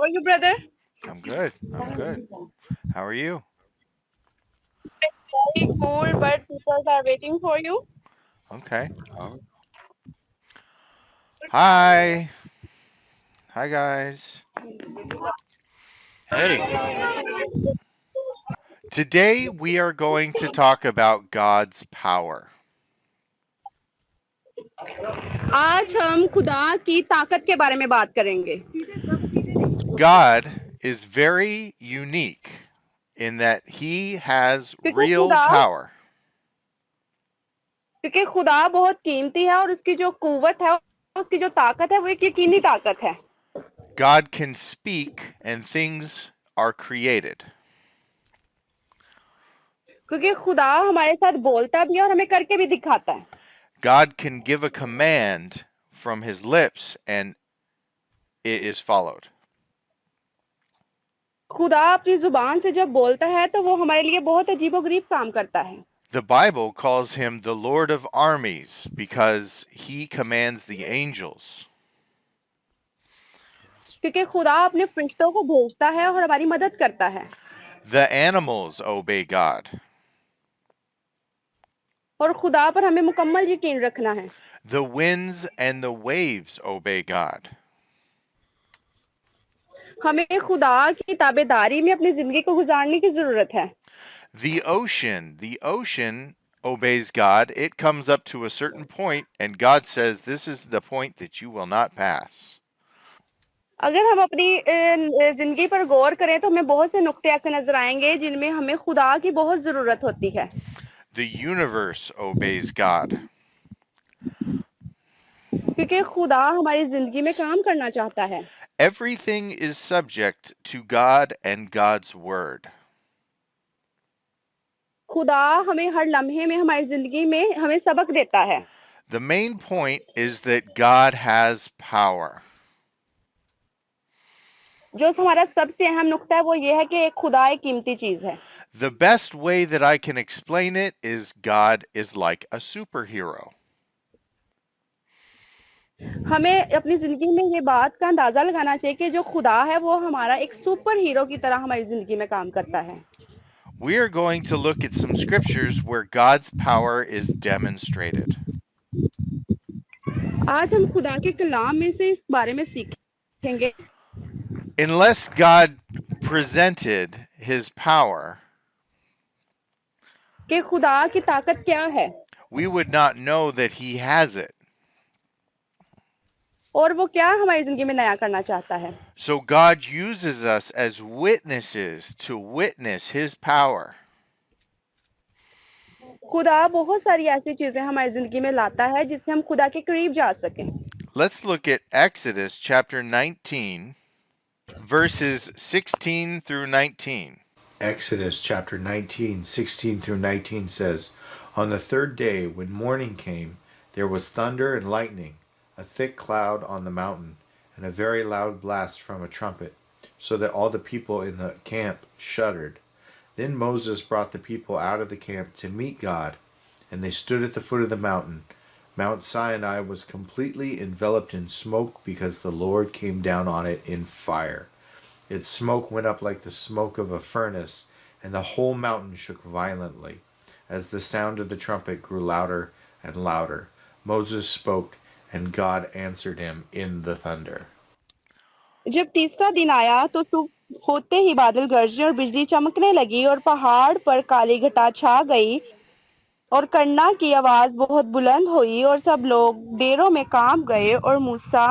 How are you, brother? I'm good. I'm good. How are you? Very cool, but people are waiting for you. Okay. Hi. Hi, guys. Hey, Today we are going to talk about God's power. आज हम खुदा की ताकत के बारे में बात करेंगे God is very unique in that he has क्योंकि real खुदा power. क्योंकि खुदा बहुत कीमती है और उसकी जो कुव्वत है उसकी जो ताकत है वो एक यकीनी ताकत है God can speak and things are created. क्योंकि खुदा हमारे साथ बोलता भी है और हमें करके भी दिखाता है God can give a command from his lips and it is followed. खुदा अपनी जुबान से जब बोलता है तो वो हमारे लिए बहुत अजीबोगरीब काम करता है The Bible calls him the Lord of armies because he commands the angels. क्योंकि खुदा अपने फरिश्तों को भेजता है और हमारी मदद करता है The animals obey God. और खुदा पर हमें मुकम्मल यकीन रखना है The winds and the waves obey God. हमें खुदा की ताबेदारी में अपनी जिंदगी को गुजारने की जरूरत है The ocean obeys God. It comes up to a certain point, and God says, "This is the point that you will not pass." अगर हम अपनी जिंदगी पर गौर करें तो हमें बहुत से नुक्ते ऐसे नजर आएंगे जिनमें हमें खुदा की बहुत जरूरत होती है The universe obeys God. क्योंकि खुदा हमारी जिंदगी में काम करना चाहता है Everything is subject to God and God's word. खुदा हमें हर लम्हे में हमारी जिंदगी में हमें सबक देता है The main point is that God has power. जो हमारा सबसे अहम नुक्ता है वो ये है कि एक खुदा एक कीमती चीज है The best way that I can explain it is God is like a superhero. हमें अपनी जिंदगी में ये बात का अंदाजा लगाना चाहिए कि जो खुदा है वो हमारा एक सुपर हीरो की तरह हमारी जिंदगी में काम करता है We are going to look at some scriptures where God's power is demonstrated. आज हम खुदा के कलाम में से इस बारे में सीखेंगे Unless God presented his power, कि खुदा की ताकत क्या है we would not know that he has it. और वो क्या हमारी जिंदगी में नया करना चाहता है So God uses us as witnesses to witness his power. खुदा बहुत सारी ऐसी चीजें हमारी जिंदगी में लाता है जिससे हम खुदा के करीब जा सकें Let's look at Exodus chapter 19, verses 16 through 19. Exodus chapter 19, 16 through 19 says, On the third day, when morning came, there was thunder and lightning, a thick cloud on the mountain, and a very loud blast from a trumpet, so that all the people in the camp shuddered. Then Moses brought the people out of the camp to meet God, and they stood at the foot of the mountain. Mount Sinai was completely enveloped in smoke because the Lord came down on it in fire. Its smoke went up like the smoke of a furnace, and the whole mountain shook violently. As the sound of the trumpet grew louder and louder, Moses spoke, and God answered him in the thunder. जब तीसरा दिन आया तो सुबह होते ही बादल गरजे और बिजली चमकने लगी और पहाड़ पर काली घटा छा गई और कन्ना की आवाज बहुत बुलंद हुई और सब लोग डेरों में कांप गए और मूसा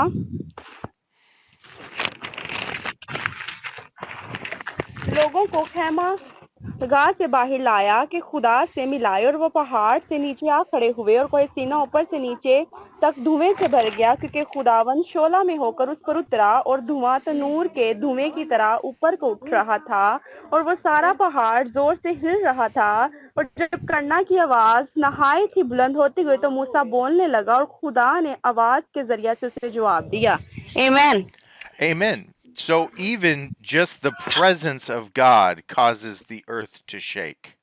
लोगों को खेमा गाह से बाहर लाया कि खुदा से मिलाए और वो पहाड़ से नीचे आ खड़े हुए और कोई सीना ऊपर से नीचे तक धुएं से भर गया क्योंकि खुदावन शोला में होकर उस पर उतरा और धुआं तनूर के धुएं की तरह ऊपर को उठ रहा था और वो सारा पहाड़ जोर से हिल रहा था और जब कन्ना की आवाज नहायत ही बुलंद होती गई तो मूसा बोलने लगा और खुदा ने आवाज के जरिए से उसे जवाब दिया आमीन Amen. So even just the presence of God causes the earth to shake.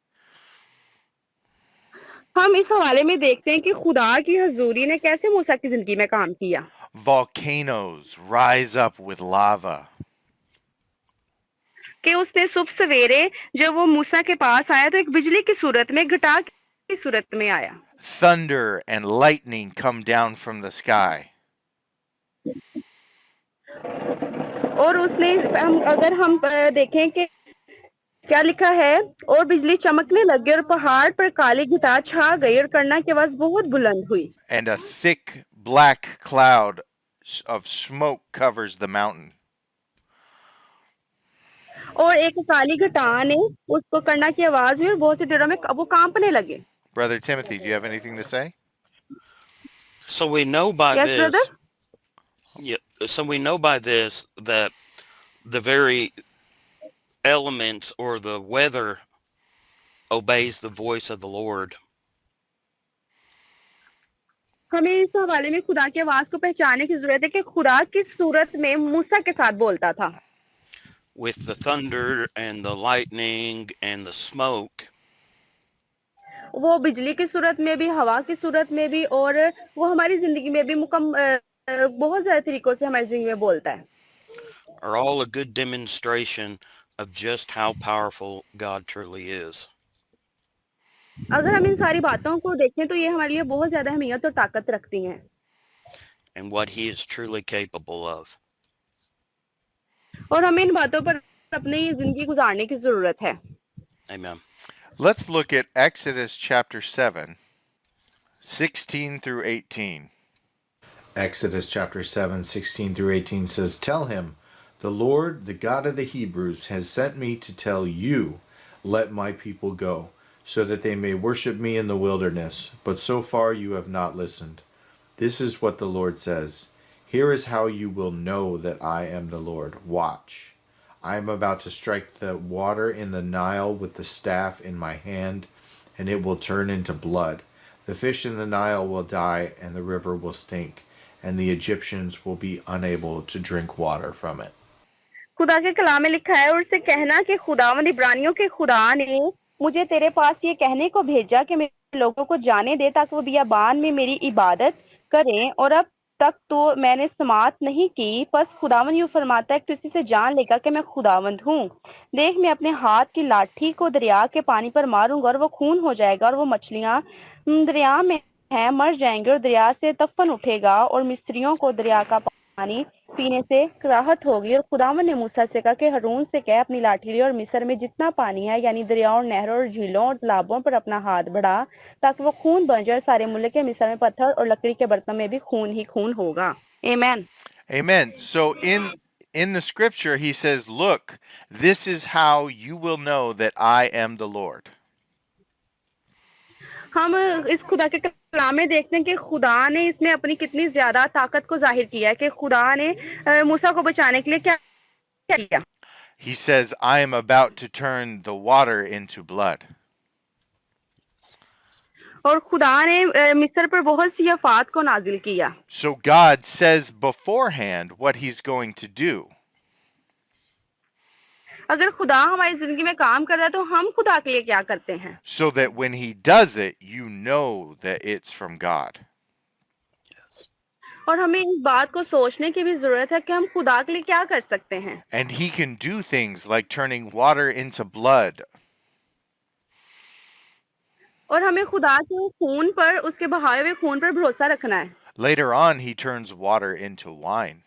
हम इस हवाले में देखते हैं कि खुदा की हजूरी ने कैसे मूसा की जिंदगी में काम किया Volcanoes rise up with lava. कि उसने सुबह सवेरे जब वो मूसा के पास आया तो एक बिजली की सूरत में, घटा की सूरत में आया, Thunder and lightning come down from the sky. और उसने अगर हम देखें कि क्या लिखा है, और बिजली चमकने लगी और पहाड़ पर काली घटा छा गई और करना की आवाज बहुत बुलंद हुई, And a thick black cloud of smoke covers the mountain. और एक काली घटा ने उसको करना की आवाज हुई और बहुत सी देरों में वो कांपने लगे. Brother Timothy, do you have anything to say? So we know by Yes, this, brother? yeah, so we know by this that the very elements or the weather obeys the voice of the Lord. हमें इस हवाले में खुदा की आवाज को पहचानने की जरूरत है कि खुदा किस सूरत में मूसा के साथ बोलता था. With the thunder and the lightning and the smoke, वो बिजली की सूरत में भी, हवा की सूरत में भी, और वो हमारी जिंदगी में भी बहुत ज्यादा तरीकों से हमारी जिंदगी में बोलता है. are all a good demonstration of just how powerful God truly is. अगर हम इन सारी बातों को देखें तो ये हमारे लिए बहुत ज्यादा अहमियत और ताकत रखती हैं And what he is truly capable of. और हमें इन बातों पर अपनी जिंदगी गुजारने की जरूरत है. Amen. Let's look at Exodus chapter 7, 16 through 18. Exodus chapter 7, 16 through 18 says, "Tell him, the Lord, the God of the Hebrews, has sent me to tell you, let my people go, so that they may worship me in the wilderness. But so far you have not listened. This is what the Lord says. Here is how you will know that I am the Lord. Watch. I am about to strike the water in the Nile with the staff in my hand, and it will turn into blood. The fish in the Nile will die, and the river will stink, and the Egyptians will be unable to drink water from it." खुदा के कलाम में लिखा है, और उससे कहना कि खुदावंद इब्रानियों के खुदा ने मुझे तेरे पास ये कहने को भेजा कि मेरे लोगों को जाने दे ताकि वो बियाबान में मेरी इबादत करें, और अब तक तो मैंने समात नहीं की. बस खुदावंद यूं फरमाता है कि तू इसी से जान लेगा कि मैं खुदावंद हूँ. देख, मैं अपने हाथ की लाठी को दरिया के पानी पर मारूंगा और वो खून हो जाएगा, और वो मछलियां दरिया में हैं मर जाएंगे, और दरिया से तफन उठेगा, और मिस्रियों को दरिया का पानी पीने से राहत होगी. और खुदावंद ने मूसा से कहा कि हारून से कह अपनी लाठी ले और मिस्र में जितना पानी है, यानी दरियाओं, नहरों और झीलों और तालाबों पर अपना हाथ बढ़ा ताकि वो खून बन जाए. सारे मुल्क के मिस्र में पत्थर और लकड़ी के बर्तन में भी खून ही खून होगा. आमीन. Amen. So in the scripture he says, "Look, this is how you will know that I am the Lord." हम इस खुदा के कलाम में देखते हैं कि खुदा ने इसमें अपनी कितनी ज्यादा ताकत को जाहिर किया है कि खुदा ने मूसा को बचाने के लिए क्या किया. He says, "I am about to turn the water into blood." और खुदा ने मिस्र पर बहुत सी आफात को नाजिल किया. So God says beforehand what he's going to do. अगर खुदा हमारी जिंदगी में काम कर रहा है तो हम खुदा के लिए क्या करते हैं, So that when he does it, you know that it's from God. Yes. और हमें इस बात को सोचने की भी जरूरत है कि हम खुदा के लिए क्या कर सकते हैं. And he can do things like turning water into blood. और हमें खुदा के खून पर, उसके बहाए हुए खून पर भरोसा रखना है. Later on, he turns water into wine.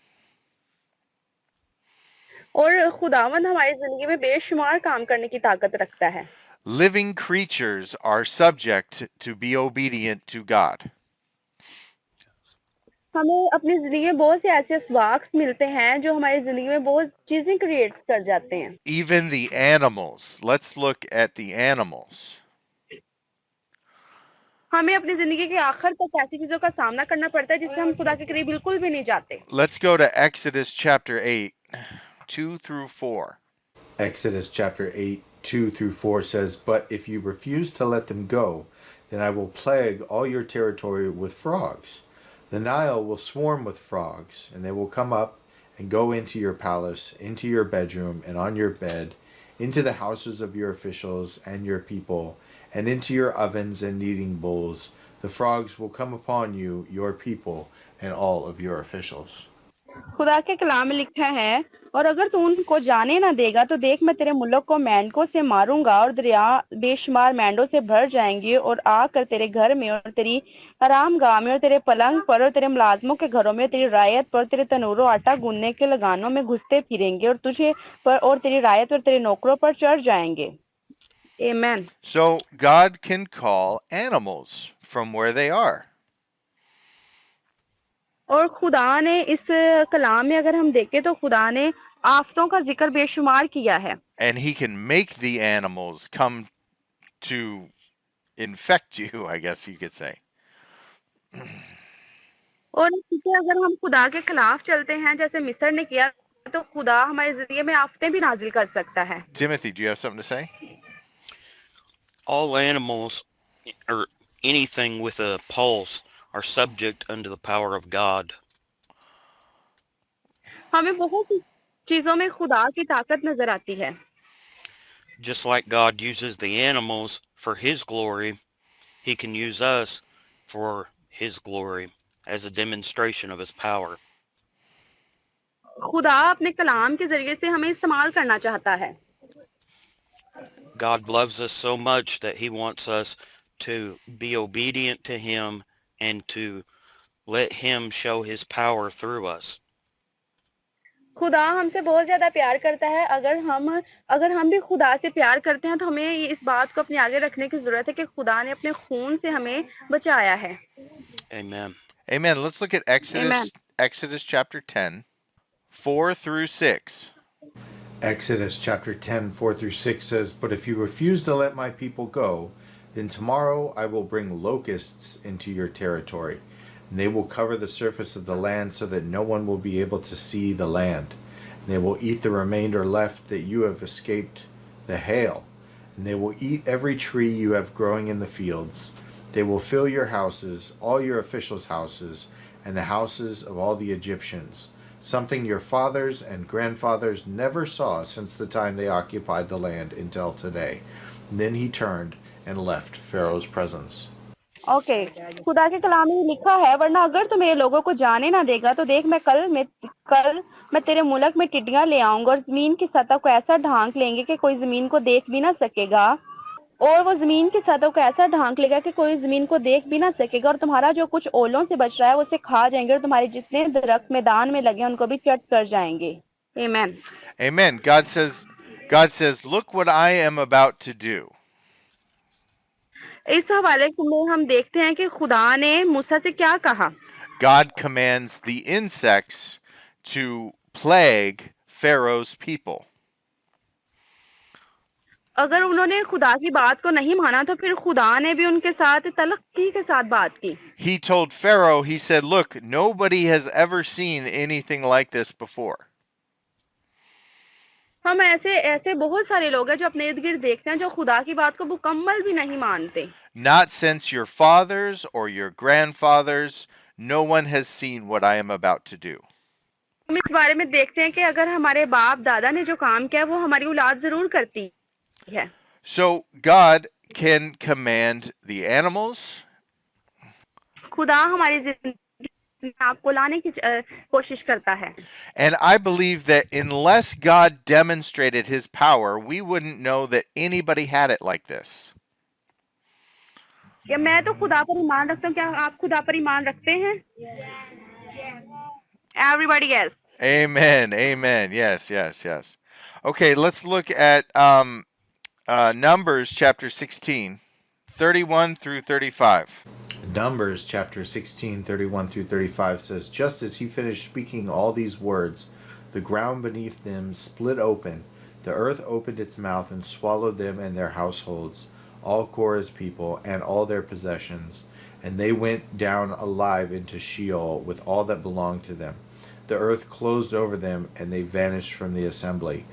और खुदावंद हमारी जिंदगी में बेशुमार काम करने की ताकत रखता है. Living creatures are subject to be obedient to God. हमें अपनी जिंदगी में बहुत से ऐसे असबाब मिलते हैं जो हमारी जिंदगी में बहुत चीजें क्रिएट कर जाते हैं. Even the animals. Let's look at the animals. हमें अपनी जिंदगी के आखिर तक ऐसी चीजों का सामना करना पड़ता है जिससे हम खुदा के करीब बिल्कुल भी नहीं जाते. Let's go to Exodus chapter 8, 2 through 4. Exodus chapter 8, 2 through 4 says, "But if you refuse to let them go, then I will plague all your territory with frogs. The Nile will swarm with frogs, and they will come up and go into your palace, into your bedroom, and on your bed, into the houses of your officials and your people, and into your ovens and kneading bowls. The frogs will come upon you, your people, and all of your officials." खुदा के कलाम में लिखा है, और अगर तू उनको जाने ना देगा तो देख मैं तेरे मुल्क को मेंढकों से मारूंगा और दरिया बेशुमार मेंढों से भर जाएंगे और आकर तेरे घर में और तेरी आरामगाह में और तेरे पलंग पर और तेरे मुलाजमों के घरों में तेरी रायत पर तेरे तनूरों आटा गूंदने के लगानों में घुसते फिरेंगे और तुझे पर और तेरी रायत और तेरे नौकरों पर चढ़ जाएंगे. Amen. So God can call animals from where they are. और खुदा ने इस कलाम में अगर हम देखें तो खुदा ने आफतों का जिक्र बेशुमार किया है. And he can make the animals come to infect you, I guess you could say. और इसी अगर हम खुदा के खिलाफ चलते हैं जैसे मिस्र ने किया तो खुदा हमारे जरिए में आफतें भी नाजिल कर सकता है. Timothy, do you have something to say? All animals or anything with a pulse are subject under the power of God. हमें बहुत सी चीजों में खुदा की ताकत नजर आती है. Just like God uses the animals for his glory, he can use us for his glory as a demonstration of his power. खुदा अपने कलाम के जरिए से हमें इस्तेमाल करना चाहता है. God loves us so much that he wants us to be obedient to him and to let him show his power through us. खुदा हमसे बहुत ज्यादा प्यार करता है. अगर हम भी खुदा से प्यार करते हैं तो हमें इस बात को अपने आगे रखने की जरूरत है कि खुदा ने अपने खून से हमें बचाया है. Amen. Amen. Let's look at Amen. Exodus chapter 10, 4 through 6. Exodus chapter 10, 4 through 6 says, "But if you refuse to let my people go, then tomorrow I will bring locusts into your territory, and they will cover the surface of the land so that no one will be able to see the land. And they will eat the remainder left that you have escaped the hail, and they will eat every tree you have growing in the fields. They will fill your houses, all your officials' houses, and the houses of all the Egyptians, something your fathers and grandfathers never saw since the time they occupied the land until today." And then he turned and left Pharaoh's presence. Okay. खुदा के कलाम में लिखा है, वरना अगर तू मेरे लोगों को जाने ना देगा तो देख मैं कल मैं तेरे मुल्क में टिड्डियां ले आऊंगा और जमीन की सतह को ऐसा ढांक लेंगे कि कोई जमीन को देख भी ना सकेगा. और वो जमीन की सतह को ऐसा ढांक लेगा कि कोई जमीन को देख भी ना सकेगा. और तुम्हारा जो कुछ ओलों से बच रहा है उसे खा जाएंगे और तुम्हारे जितने दरख्त मैदान में लगे उनको भी चट कर जाएंगे. Amen. Amen. God says, "Look what I am about to do." इस हवाले में हम देखते हैं कि खुदा ने मूसा से क्या कहा. God commands the insects to plague Pharaoh's people. अगर उन्होंने खुदा की बात को नहीं माना तो फिर खुदा ने भी उनके साथ तलख्ती के साथ बात की. He told Pharaoh, he said, "Look, nobody has ever seen anything like this before." हम ऐसे बहुत सारे लोग हैं जो अपने इर्द गिर्द देखते हैं जो खुदा की बात को मुकम्मल भी नहीं मानते. Not since your fathers or your grandfathers, no one has seen what I am about to do. हम इस बारे में देखते हैं कि अगर हमारे बाप दादा ने जो काम किया वो हमारी औलाद जरूर करती है. So God can command the animals. खुदा हमारी जिंदगी में आपको लाने की कोशिश करता है. And I believe that unless God demonstrated his power, we wouldn't know that anybody had it like this. क्या मैं तो खुदा पर ईमान रखता हूँ. क्या आप खुदा पर ईमान रखते हैं? Everybody yes. Amen. Amen. Yes, yes, yes. Okay, let's look at Numbers chapter 16, 31 through 35. Numbers chapter 16, 31 through 35 says, "Just as he finished speaking all these words, the ground beneath them split open. The earth opened its mouth and swallowed them and their households, all Korah's people and all their possessions. And they went down alive into Sheol with all that belonged to them. The earth closed over them and they vanished from the assembly.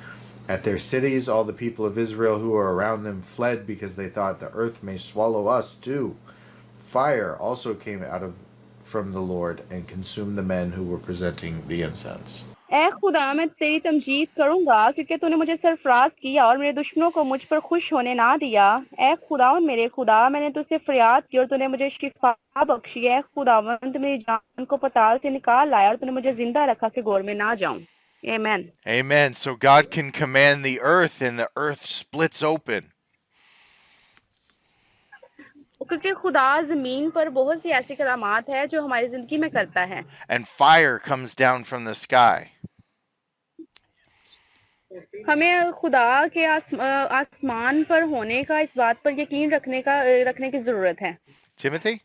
At their cities, all the people of Israel who were around them fled because they thought the earth may swallow us too. Fire also came from the Lord and consumed the men who were presenting the incense." ऐ खुदा मैं तेरी तमजीद करूंगा क्योंकि तूने मुझे सरफराज किया और मेरे दुश्मनों को मुझ पर खुश होने ना दिया. ऐ खुदावंद मेरे खुदा मैंने तुझसे फरियाद की और तूने मुझे शिफा बख्शी. ऐ खुदावंद मेरी जान को पताल से निकाल लाया और तूने मुझे जिंदा रखा कि गोर में ना जाऊं. Amen. Amen. So God can command the earth and the earth splits open. क्योंकि खुदा जमीन पर बहुत सी ऐसी करामात है जो हमारी जिंदगी में करता है And fire comes down from the sky. हमें खुदा के आसमान पर होने का इस बात पर यकीन रखने की जरूरत है Timothy?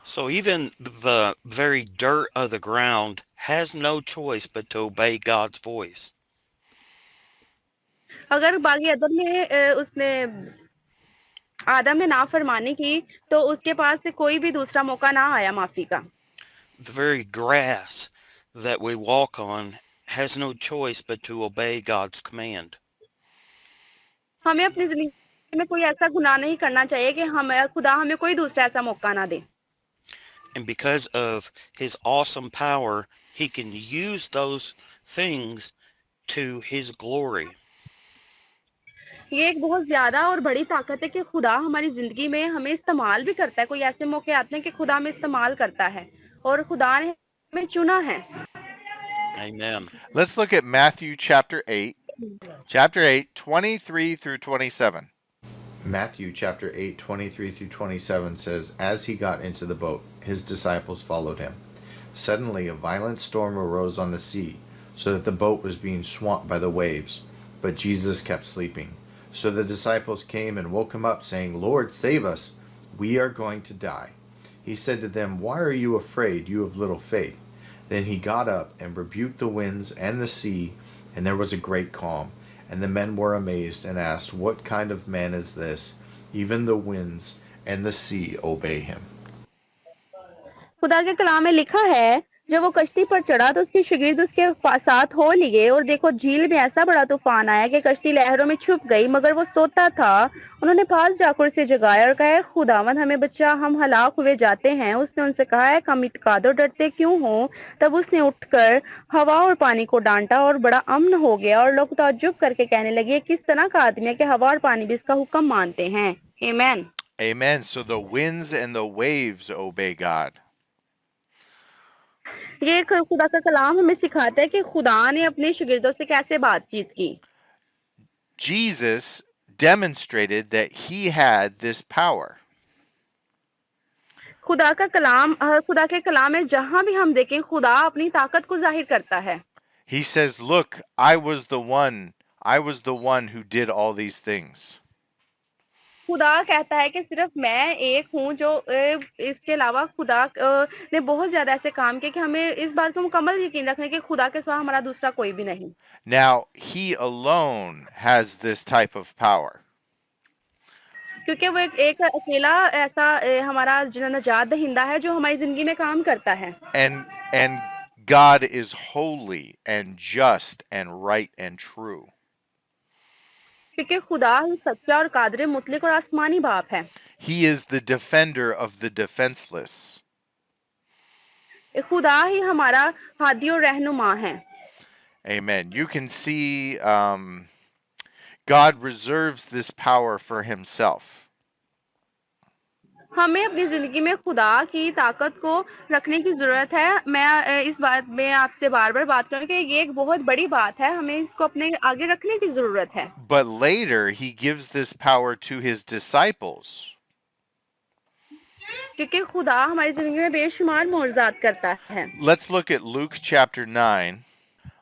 So even the very dirt of the ground has no choice but to obey God's voice. अगर बागी अदम ने उसने आदम ने नाफरमानी की तो उसके पास से कोई भी दूसरा मौका ना आया माफी का The very grass that we walk on has no choice but to obey God's command. हमें अपनी जिंदगी में कोई ऐसा गुनाह नहीं करना चाहिए कि खुदा हमें कोई दूसरा ऐसा मौका ना दे And because of his awesome power, he can use those things to his glory. ये एक बहुत ज्यादा और बड़ी ताकत है कि खुदा हमारी जिंदगी में हमें इस्तेमाल भी करता है कोई ऐसे मौके आते हैं कि खुदा हमें इस्तेमाल करता है और खुदा ने हमें चुना है Amen. Let's look at Matthew chapter 8. Chapter 8, 23 through 27. Matthew chapter 8, 23 through 27 says, As he got into the boat, his disciples followed him. Suddenly a violent storm arose on the sea, so that the boat was being swamped by the waves. But Jesus kept sleeping. So the disciples came and woke him up, saying, Lord, save us. We are going to die. He said to them, Why are you afraid, you of little faith? Then he got up and rebuked the winds and the sea, and there was a great calm. And the men were amazed and asked, What kind of man is this? Even the winds and the sea obey him. खुदा के कलाम में लिखा है जब वो कश्ती पर चढ़ा तो उसके शागिर्द उसके साथ हो लिए और देखो झील में ऐसा बड़ा तूफान आया कि कश्ती लहरों में छुप गई मगर वो सोता था उन्होंने पास जाकर उसे जगाया और कहा खुदावंद हमें बचा हम हलाक हुए जाते हैं उसने उनसे कहा है कम इत्कादो डरते क्यों हो तब उसने उठकर हवा और पानी को डांटा और बड़ा अमन हो गया और लोग ताज्जुब करके कहने लगे किस तरह का आदमी है कि हवा और पानी भी इसका हुक्म मानते हैं आमीन Amen. So the winds and the waves obey God. ये खुदा का कलाम हमें सिखाता है कि खुदा ने अपने शागिर्दों से कैसे बातचीत की Jesus demonstrated that he had this power. खुदा के कलाम में जहां भी हम देखें खुदा अपनी ताकत को जाहिर करता है He says, "Look, I was the one who did all these things." खुदा कहता है कि सिर्फ मैं एक हूँ जो इसके अलावा खुदा ने बहुत ज्यादा ऐसे काम किए कि हमें इस बात को मुकम्मल यकीन रखना है कि खुदा के सिवा हमारा दूसरा कोई भी नहीं Now, he alone has this type of power. क्योंकि वो एक अकेला ऐसा हमारा नजात दहिंदा है जो हमारी जिंदगी में काम करता है And God is holy and just and right and true. क्योंकि खुदा ही सच्चा और कादर मुतलक और आसमानी बाप है He is the defender of the defenseless. खुदा ही हमारा हादी और रहनुमा है Amen. You can see God reserves this power for himself. हमें अपनी जिंदगी में खुदा की ताकत को रखने की जरूरत है मैं इस बात में आपसे बार बार बात करूं कि ये एक बहुत बड़ी बात है हमें इसको अपने आगे रखने की जरूरत है But later, he gives this power to his disciples. क्योंकि खुदा हमारी जिंदगी में बेशुमार मोअज़ात करता है Let's look at Luke chapter 9.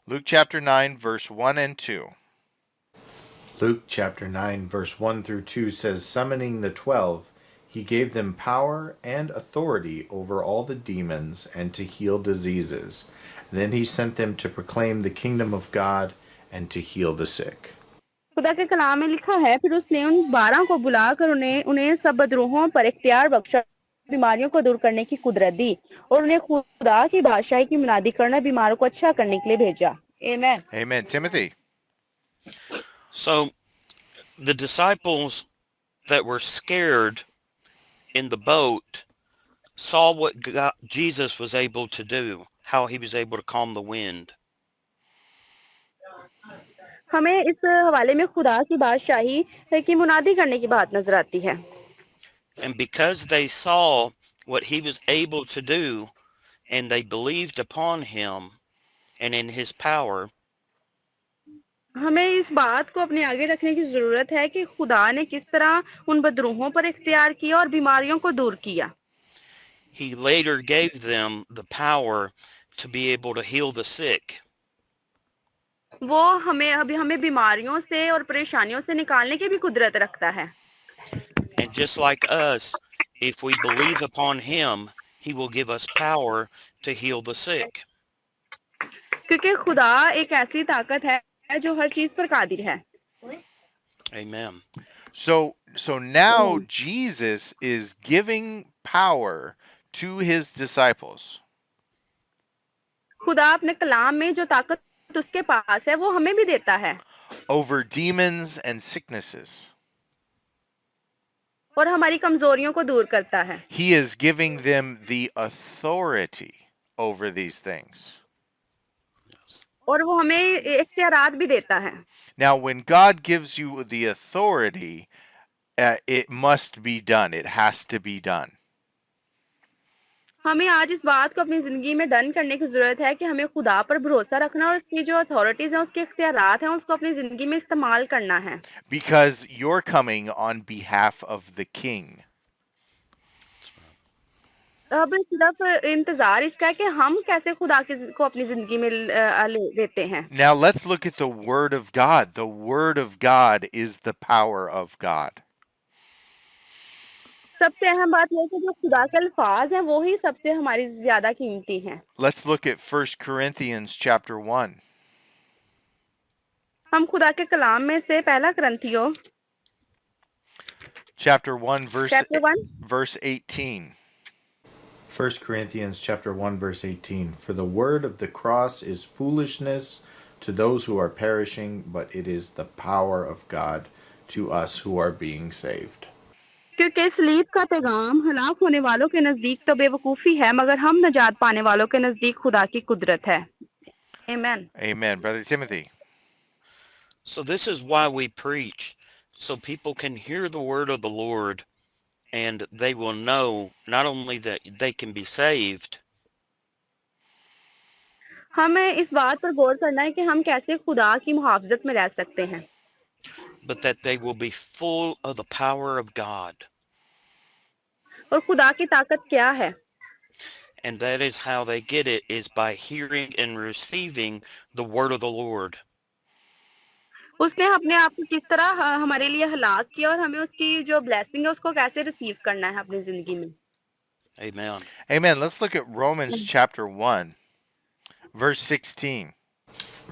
Luke chapter 9, verse 1 and 2. Luke chapter 9, verse 1 through 2 says, Summoning the 12, he gave them power and authority over all the demons and to heal diseases. Then he sent them to proclaim the kingdom of God and to heal the sick. खुदा के कलाम में लिखा है फिर उसने उन 12 को बुलाकर उन्हें सब बदरूहों पर इख्तियार बख्शा बीमारियों को दूर करने की कुदरत दी और उन्हें खुदा की बादशाही की मुनादी करना बीमारों को अच्छा करने के लिए भेजा आमीन Amen. Timothy. So the disciples that were scared in the boat saw what Jesus was able to do, how he was able to calm the wind. हमें इस हवाले में खुदा की बादशाही की मुनादी करने की बात नजर आती है And because they saw what he was able to do and they believed upon him, and in his power हमें इस बात को अपने आगे रखने की जरूरत है कि खुदा ने किस तरह उन बदरूहों पर इख्तियार किया और बीमारियों को दूर किया. he later gave them the power to be able to heal the sick. वो हमें बीमारियों से और परेशानियों से निकालने की भी कुदरत रखता है. And just like us, if we believe upon him, he will give us power to heal the sick. क्योंकि खुदा एक ऐसी ताकत है जो हर चीज पर कादिर है. Amen. So now Jesus is giving power to his disciples. खुदा अपने कलाम में जो ताकत उसके पास है वो हमें भी देता है over demons and sicknesses. और हमारी कमजोरियों को दूर करता है. He is giving them the authority over these things. और वो हमें इख्तियारात भी देता है. Now, when God gives you the authority, it must be done. It has to be done. हमें आज इस बात को अपनी जिंदगी में डन करने की जरूरत है कि हमें खुदा पर भरोसा रखना और उसकी जो अथॉरिटीज हैं उसके इख्तियारात हैं उसको अपनी जिंदगी में इस्तेमाल करना है. Because you're coming on behalf of the king. अब सिर्फ इंतजार इसका है कि हम कैसे खुदा को अपनी जिंदगी में ले लेते हैं. Now, let's look at the Word of God. The Word of God is the power of God. सबसे अहम बात यह है कि जो खुदा के अल्फाज हैं वो ही सबसे हमारी ज्यादा कीमती हैं. Let's look at 1 Corinthians chapter 1. हम खुदा के कलाम में से पहला करंथियों Chapter 1 chapter 1 verse 18. 1 Corinthians chapter 1 verse 18. For the word of the cross is foolishness to those who are perishing, but it is the power of God to us who are being saved. क्योंकि सलीब का पैगाम हलाक होने वालों के नजदीक तो बेवकूफी है मगर हम नजात पाने वालों के नजदीक खुदा की कुदरत है. Amen. Amen. Brother Timothy. So this is why we preach, so people can hear the word of the Lord and they will know not only that they can be saved, हमें इस बात पर गौर करना है कि हम कैसे खुदा की मुहाफजत में रह सकते हैं but that they will be full of the power of God. और खुदा की ताकत क्या है. And that is how they get it, is by hearing and receiving the word of the Lord. उसने अपने आप को किस तरह हमारे लिए हलाक किया और हमें उसकी जो ब्लेसिंग है उसको कैसे रिसीव करना है अपनी जिंदगी में. Amen. Amen. Let's look at Romans chapter 1 verse 16.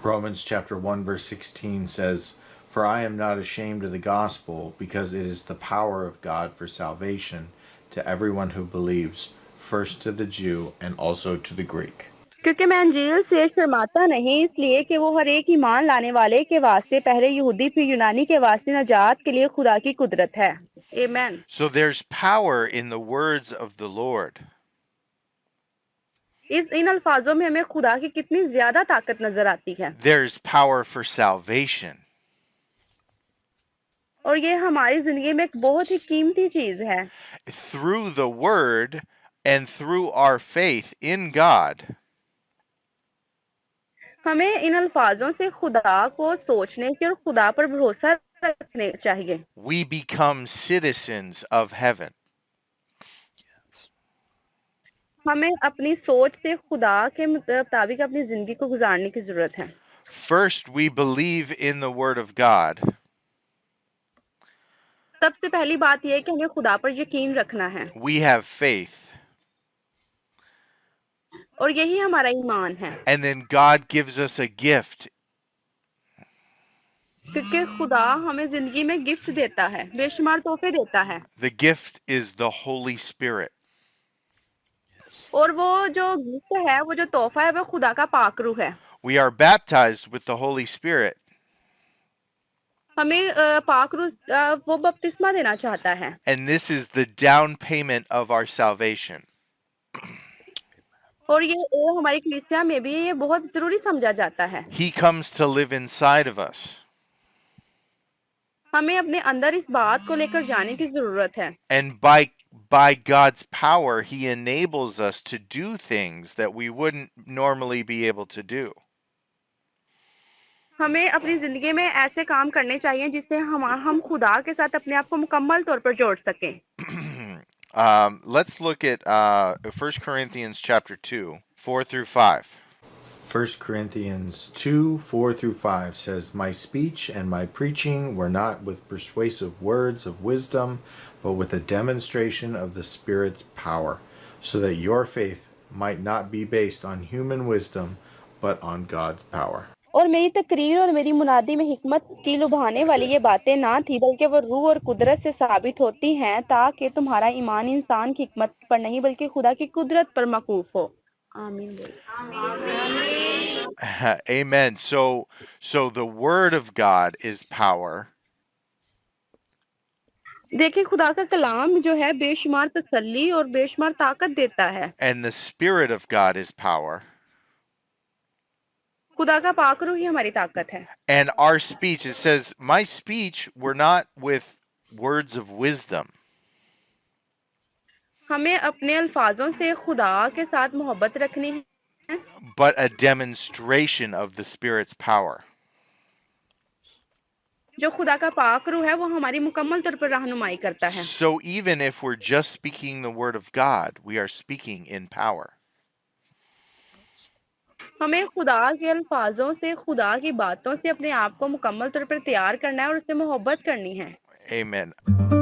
Romans chapter 1 verse 16 says, For I am not ashamed of the gospel, because it is the power of God for salvation to everyone who believes, first to the Jew and also to the Greek. क्योंकि मैं अंजील से शर्माता नहीं इसलिए कि वो हर एक ईमान लाने वाले के वास्ते पहले यहूदी फिर यूनानी के वास्ते नजात के लिए खुदा की कुदरत है. Amen. So there's power in the words of the Lord. इन अल्फाजों में हमें खुदा की कितनी ज्यादा ताकत नजर आती है. There's power for salvation. और ये हमारी जिंदगी में एक बहुत ही कीमती चीज है. Through the word and through our faith in God, हमें इन अल्फाजों से खुदा को सोचने की और खुदा पर भरोसा रखने चाहिए. we become citizens of heaven. हमें अपनी सोच से खुदा के मुताबिक अपनी जिंदगी को गुजारने की जरूरत है. First, we believe in the word of God. सबसे पहली बात यह है कि हमें खुदा पर यकीन रखना है We have faith. और यही हमारा ईमान है. And then God gives us a gift. क्योंकि खुदा हमें जिंदगी में गिफ्ट देता है, बेशुमार तोहफे देता है. The gift is the Holy Spirit. और वो जो गिफ्ट है, वो जो तोहफा है, वो खुदा का पाक रूह है. We are baptized with the Holy Spirit. हमें पाक रूह वो बपतिस्मा देना चाहता है. And this is the down payment of our salvation. और ये हमारी कलीसिया में भी ये बहुत जरूरी समझा जाता है. He comes to live inside of us. हमें अपने अंदर इस बात को लेकर जाने की जरूरत है. And by God's power, He enables us to do things that we wouldn't normally be able to do. हमें अपनी जिंदगी में ऐसे काम करने चाहिए जिससे हम खुदा के साथ अपने आप को मुकम्मल तौर पर जोड़ सकें। Let's look at 1 Corinthians chapter 2, 4 through 5. 1 Corinthians 2 4 through 5 says, My speech and my preaching were not with persuasive words of wisdom, but with a demonstration of the Spirit's power, so that your faith might not be based on human wisdom, but on God's power. और मेरी तकरीर और मेरी मुनादी में हिकमत की लुभाने वाली ये बातें ना थी, बल्कि वो रूह और कुदरत से साबित होती हैं, ताकि तुम्हारा ईमान इंसान की हिकमत पर नहीं बल्कि खुदा की कुदरत पर मौकूफ हो। आमीन। Amen. So the word of God is power, देखिए, खुदा का कलाम जो है बेशुमार तसल्ली और बेशुमार ताकत देता है। and the Spirit of God is power. खुदा का पाक रूह ही हमारी ताकत है। And our speech, it says, my speech were not with words of wisdom. हमें अपने अल्फाजों से खुदा के साथ मोहब्बत रखनी है, But a demonstration of the Spirit's power. जो खुदा का पाक रूह है वो हमारी मुकम्मल तौर पर रहनुमाई करता है। So even if we're just speaking the word of God, we are speaking in power. हमें खुदा के अल्फाजों से, खुदा की बातों से अपने आप को मुकम्मल तौर पर तैयार करना है और उससे मोहब्बत करनी है। Amen.